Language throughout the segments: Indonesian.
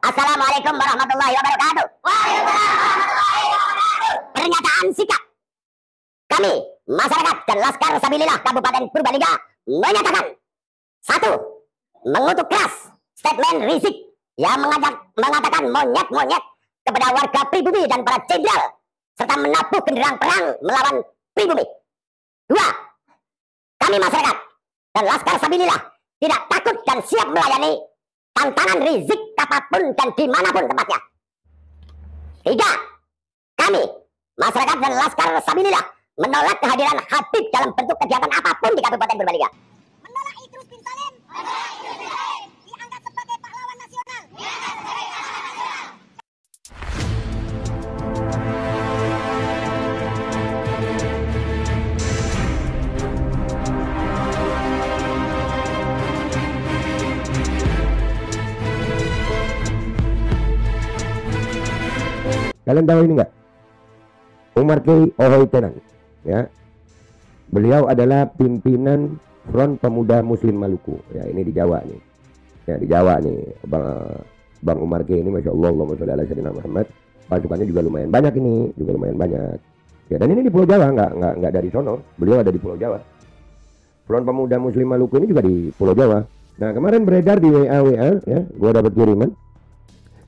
Assalamualaikum warahmatullahi wabarakatuh. Pernyataan sikap kami, masyarakat dan Laskar Sabilillah Kabupaten Purbalingga menyatakan: 1. Mengutuk keras statement Rizik yang mengatakan monyet-monyet kepada warga pribumi dan para jenderal serta menabuh genderang perang melawan pribumi. 2. Kami masyarakat dan Laskar Sabilillah tidak takut dan siap melayani tantangan Rizik apapun dan dimanapun tempatnya. 3. Kami masyarakat dan Laskar Sabilillah menolak kehadiran Habib dalam bentuk kegiatan apapun di Kabupaten Purbalingga. Menolak Idrus bin Salim diangkat sebagai pahlawan nasional. Kalian tahu ini enggak? Umar K. Ohoy Tenang, ya. Beliau adalah pimpinan Front Pemuda Muslim Maluku. Ya, ini di Jawa nih. Ya, di Jawa nih. Bang Umar K. ini Masya Allah, Allahumma sholli ala sayyidina Muhammad. Pasukannya juga lumayan banyak ini, juga lumayan banyak. Ya, dan ini di Pulau Jawa, enggak dari sono. Beliau ada di Pulau Jawa. Front Pemuda Muslim Maluku ini juga di Pulau Jawa. Nah, kemarin beredar di WA, ya, gua dapat kiriman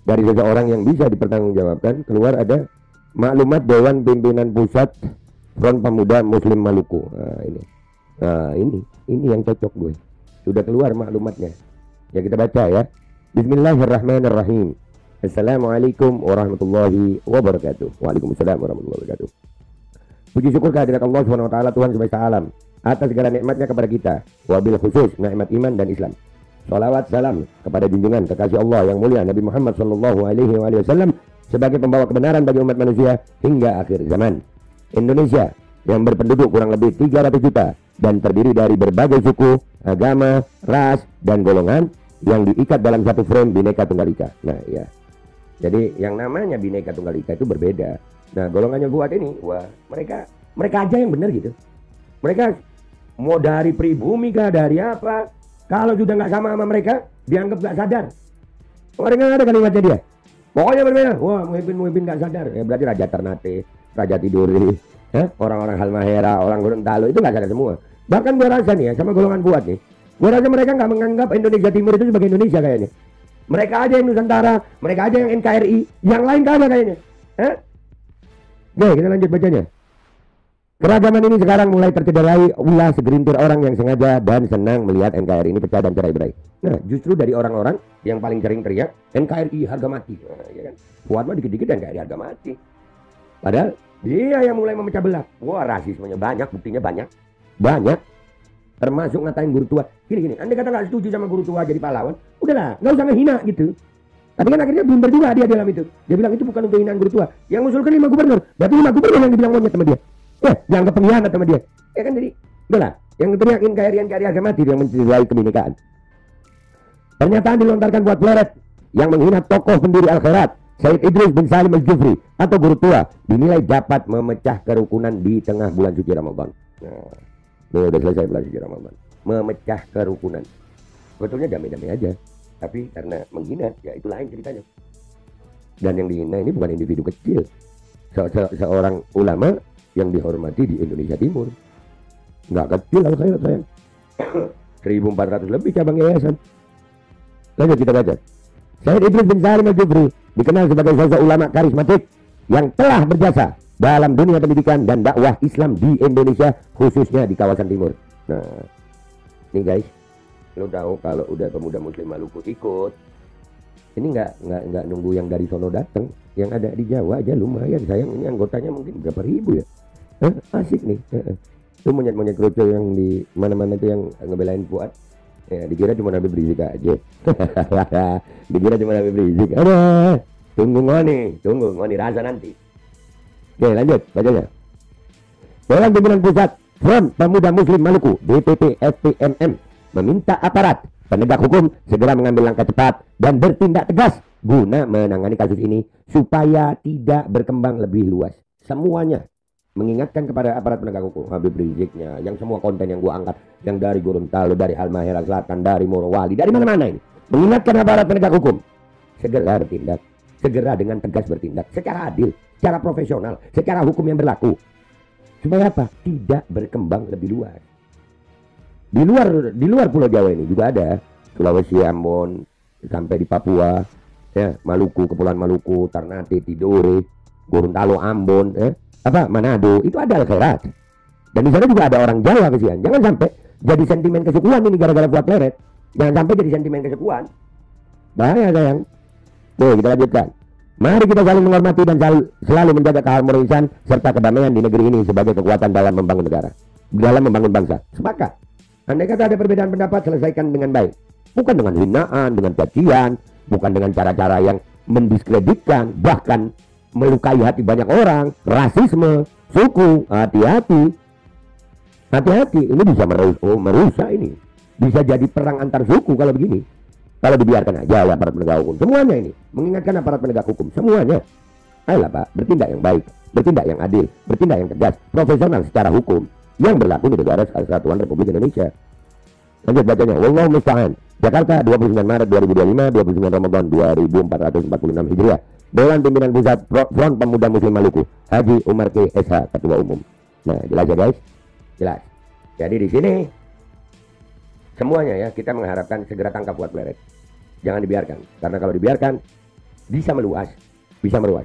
dari seseorang yang bisa dipertanggungjawabkan. Keluar ada maklumat Dewan Pimpinan Pusat Front Pemuda Muslim Maluku. Nah, ini yang cocok gue. Sudah keluar maklumatnya. Ya, kita baca ya. Bismillahirrahmanirrahim. Assalamualaikum warahmatullahi wabarakatuh. Waalaikumsalam warahmatullahi wabarakatuh. Puji syukur kehadirat Allah SWT Tuhan semesta alam atas segala nikmatnya kepada kita, wabil khusus nikmat iman dan Islam. Salawat salam kepada junjungan kekasih Allah yang mulia Nabi Muhammad sallallahu alaihi wasallam sebagai pembawa kebenaran bagi umat manusia hingga akhir zaman. Indonesia yang berpenduduk kurang lebih 300 juta dan terdiri dari berbagai suku, agama, ras dan golongan yang diikat dalam satu frame Bhinneka Tunggal Ika. Nah, ya. Jadi yang namanya Bhinneka Tunggal Ika itu berbeda. Nah, golongannya buat ini, wah, mereka aja yang benar gitu. Mereka mau dari pribumi kah, dari apa? Kalau sudah nggak sama mereka, dianggap nggak sadar. Orang nggak ada kalimatnya dia. Pokoknya berbeda. Wah, Muhyiddin nggak sadar. Ya berarti Raja Ternate, Raja Tiduri, orang-orang Halmahera, orang Gorontalo itu nggak sadar semua. Bahkan gua rasa nih ya, sama golongan buat nih, gua rasa mereka nggak menganggap Indonesia Timur itu sebagai Indonesia kayaknya. Mereka aja yang Nusantara, mereka aja yang NKRI, yang lain kagak kayaknya. Oke, kita lanjut bacanya. Keragaman ini sekarang mulai tercederai ulah segelintir orang yang sengaja dan senang melihat NKRI ini pecah dan cerai-berai. Nah, justru dari orang-orang yang paling sering teriak NKRI harga mati. Nah, ya kan? Fuad mah dikit-dikit NKRI harga mati. Padahal dia yang mulai memecah belah. Wah, rasismenya banyak, buktinya banyak. Banyak. Termasuk ngatain guru tua. Gini, andai kata nggak setuju sama guru tua jadi pahlawan, udahlah, nggak usah ngehina gitu. Tapi kan akhirnya blunder juga dia dalam itu. Dia bilang itu bukan untuk hinaan guru tua. Yang ngusulkan 5 gubernur. Berarti 5 gubernur yang dibilang monyet sama dia. Jangan kepengkhianat sama dia. Ya kan, jadi udahlah, yang teriak NKRI harga mati yang mencederai kebinekaan. Pernyataan dilontarkan buat pleret yang menghina tokoh pendiri Al-Khairat Said Idrus bin Salim Al-Jufri atau guru tua dinilai dapat memecah kerukunan di tengah bulan suci Ramadan. Nah, ini udah selesai bulan suci Ramadan. Memecah kerukunan. Sebetulnya damai-damai aja. Tapi karena menghina, ya itu lain ceritanya. Dan yang dihina ini bukan individu kecil. Seorang ulama yang dihormati di Indonesia Timur. Nggak kecil Al-Khairat sayang. 1.400 lebih cabang yayasan. Lanjut kita baca. Said Idrus bin Salim Al-Jufri dikenal sebagai sosok ulama karismatik yang telah berjasa dalam dunia pendidikan dan dakwah Islam di Indonesia, khususnya di kawasan timur. Nah, ini guys, lo tahu kalau udah pemuda Muslim Maluku ikut, ini nggak nunggu yang dari sono datang, yang ada di Jawa aja lumayan sayang. Ini anggotanya mungkin berapa ribu ya. Asik nih. Itu monyet-monyet kerucu yang di mana-mana itu yang ngebelain Fuad. Ya, dikira cuma Habib Rizik aja. Dikira cuma Habib Rizik. Ada. Tunggu ngoni rasa nanti. Oke, lanjut bacanya. Dewan Pimpinan Pusat Front Pemuda Muslim Maluku DPP FPMM meminta aparat penegak hukum segera mengambil langkah cepat dan bertindak tegas guna menangani kasus ini supaya tidak berkembang lebih luas. Semuanya mengingatkan kepada aparat penegak hukum, Habib Riziknya, yang semua konten yang gua angkat, yang dari Gorontalo, dari Halmahera Selatan, dari Morowali, dari mana-mana ini, mengingatkan aparat penegak hukum segera bertindak, segera dengan tegas bertindak, secara adil, secara profesional, secara hukum yang berlaku. Supaya apa? Tidak berkembang lebih luas. Di luar Pulau Jawa ini juga ada, Sulawesi, Ambon, sampai di Papua, ya, Maluku, Kepulauan Maluku, Ternate, Tidore, Gorontalo, Ambon, Manado, itu ada Al-Khairat. Dan di sana juga ada orang Jawa, kesian. Jangan sampai jadi sentimen kesukuan ini gara-gara Fuad Pleret. Jangan sampai jadi sentimen kesukuan. Bahaya sayang. Oke, kita lanjutkan. Mari kita saling menghormati dan selalu menjaga keharmonisan serta kedamaian di negeri ini sebagai kekuatan dalam membangun negara, dalam membangun bangsa. Sepakat. Andai kata ada perbedaan pendapat, selesaikan dengan baik. Bukan dengan hinaan, dengan cacian, bukan dengan cara-cara yang mendiskreditkan, bahkan melukai hati banyak orang, rasisme, suku. Hati-hati. Hati-hati, ini bisa merusak ini. Bisa jadi perang antar suku kalau begini. Kalau dibiarkan aja oleh aparat penegak hukum. Semuanya ini. Mengingatkan aparat penegak hukum. Semuanya. Ayolah Pak, bertindak yang baik. Bertindak yang adil. Bertindak yang tegas. Profesional secara hukum. Yang berlaku di negara Kesatuan Republik Indonesia. Lanjut bacanya. Wallahu musta'an. Jakarta, 29 Maret 2025, 29 Ramadan 2446 Hijriah. Dewan Pimpinan Pusat Front Pemuda Muslim Maluku. Haji Umar K. SH, Ketua Umum. Nah, jelas ya guys? Jelas. Jadi di sini semuanya ya, kita mengharapkan segera tangkap Fuad Pleret. Jangan dibiarkan. Karena kalau dibiarkan bisa meluas,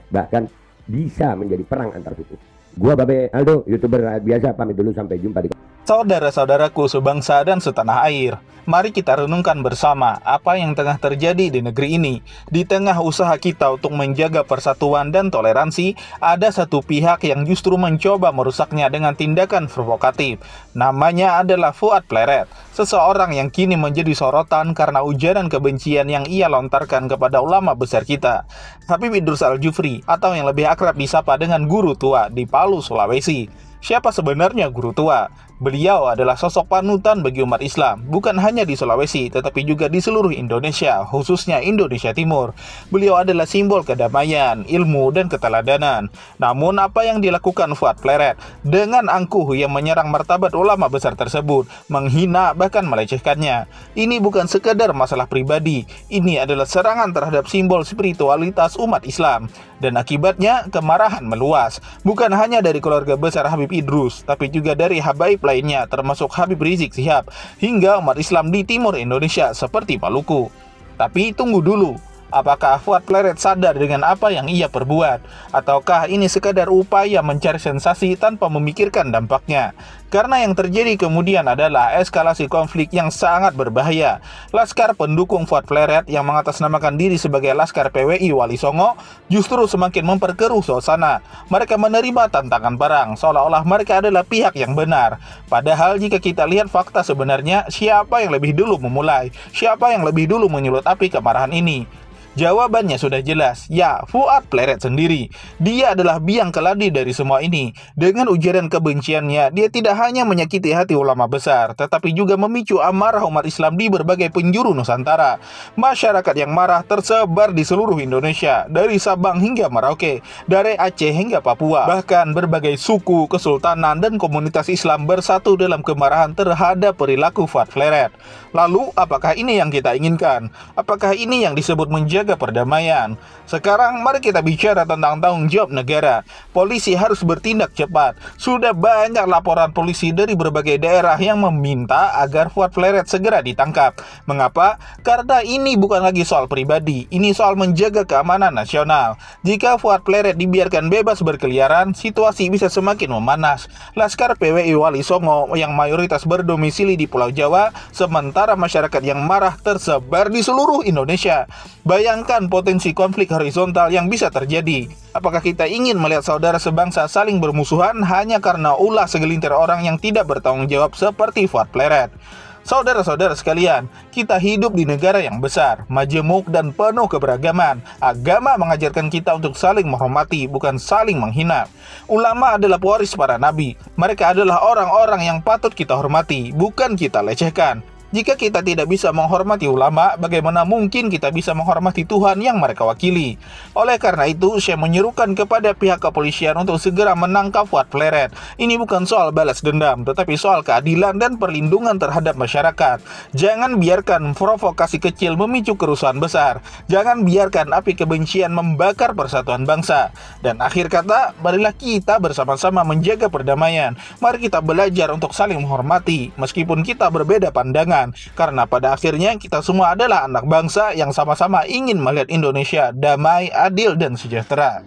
bahkan bisa menjadi perang antar suku. Gua Babe Aldo, YouTuber rakyat biasa, pamit dulu, sampai jumpa di Saudara-saudaraku sebangsa dan setanah air, mari kita renungkan bersama apa yang tengah terjadi di negeri ini. Di tengah usaha kita untuk menjaga persatuan dan toleransi, ada satu pihak yang justru mencoba merusaknya dengan tindakan provokatif. Namanya adalah Fuad Pleret, seseorang yang kini menjadi sorotan karena ujaran kebencian yang ia lontarkan kepada ulama besar kita, Habib Idrus Al-Jufri, atau yang lebih akrab disapa dengan Guru Tua di Palu, Sulawesi. Siapa sebenarnya Guru Tua? Beliau adalah sosok panutan bagi umat Islam, bukan hanya di Sulawesi, tetapi juga di seluruh Indonesia, khususnya Indonesia Timur. Beliau adalah simbol kedamaian, ilmu, dan keteladanan. Namun apa yang dilakukan Fuad Pleret dengan angkuh yang menyerang martabat ulama besar tersebut, menghina bahkan melecehkannya. Ini bukan sekedar masalah pribadi, ini adalah serangan terhadap simbol spiritualitas umat Islam. Dan akibatnya kemarahan meluas, bukan hanya dari keluarga besar Habib Idrus, tapi juga dari habaib lainnya, termasuk Habib Rizik Syihab, hingga umat Islam di timur Indonesia seperti Maluku. Tapi tunggu dulu, apakah Fuad Pleret sadar dengan apa yang ia perbuat? Ataukah ini sekadar upaya mencari sensasi tanpa memikirkan dampaknya? Karena yang terjadi kemudian adalah eskalasi konflik yang sangat berbahaya. Laskar pendukung Fuad Pleret yang mengatasnamakan diri sebagai Laskar PWI Wali Songo justru semakin memperkeruh suasana. Mereka menerima tantangan perang, seolah-olah mereka adalah pihak yang benar. Padahal jika kita lihat fakta sebenarnya, siapa yang lebih dulu memulai? Siapa yang lebih dulu menyulut api kemarahan ini? Jawabannya sudah jelas, ya, Fuad Pleret sendiri. Dia adalah biang keladi dari semua ini. Dengan ujaran kebenciannya, dia tidak hanya menyakiti hati ulama besar, tetapi juga memicu amarah umat Islam di berbagai penjuru Nusantara. Masyarakat yang marah tersebar di seluruh Indonesia, dari Sabang hingga Merauke, dari Aceh hingga Papua. Bahkan berbagai suku, kesultanan, dan komunitas Islam bersatu dalam kemarahan terhadap perilaku Fuad Pleret. Lalu, apakah ini yang kita inginkan? Apakah ini yang disebut menjaga perdamaian? Sekarang mari kita bicara tentang tanggung jawab negara. Polisi harus bertindak cepat. Sudah banyak laporan polisi dari berbagai daerah yang meminta agar Fuad Pleret segera ditangkap. Mengapa? Karena ini bukan lagi soal pribadi, ini soal menjaga keamanan nasional. Jika Fuad Pleret dibiarkan bebas berkeliaran, situasi bisa semakin memanas. Laskar PWI Wali Songo yang mayoritas berdomisili di Pulau Jawa, sementara masyarakat yang marah tersebar di seluruh Indonesia. Bayangkan potensi konflik horizontal yang bisa terjadi. Apakah kita ingin melihat saudara sebangsa saling bermusuhan hanya karena ulah segelintir orang yang tidak bertanggung jawab seperti Fuad Pleret? Saudara-saudara sekalian, kita hidup di negara yang besar, majemuk, dan penuh keberagaman. Agama mengajarkan kita untuk saling menghormati, bukan saling menghina. Ulama adalah pewaris para nabi. Mereka adalah orang-orang yang patut kita hormati, bukan kita lecehkan. Jika kita tidak bisa menghormati ulama, bagaimana mungkin kita bisa menghormati Tuhan yang mereka wakili? Oleh karena itu, saya menyerukan kepada pihak kepolisian untuk segera menangkap Fuad Pleret. Ini bukan soal balas dendam, tetapi soal keadilan dan perlindungan terhadap masyarakat. Jangan biarkan provokasi kecil memicu kerusuhan besar. Jangan biarkan api kebencian membakar persatuan bangsa. Dan akhir kata, marilah kita bersama-sama menjaga perdamaian. Mari kita belajar untuk saling menghormati, meskipun kita berbeda pandangan. Karena pada akhirnya kita semua adalah anak bangsa yang sama-sama ingin melihat Indonesia damai, adil, dan sejahtera.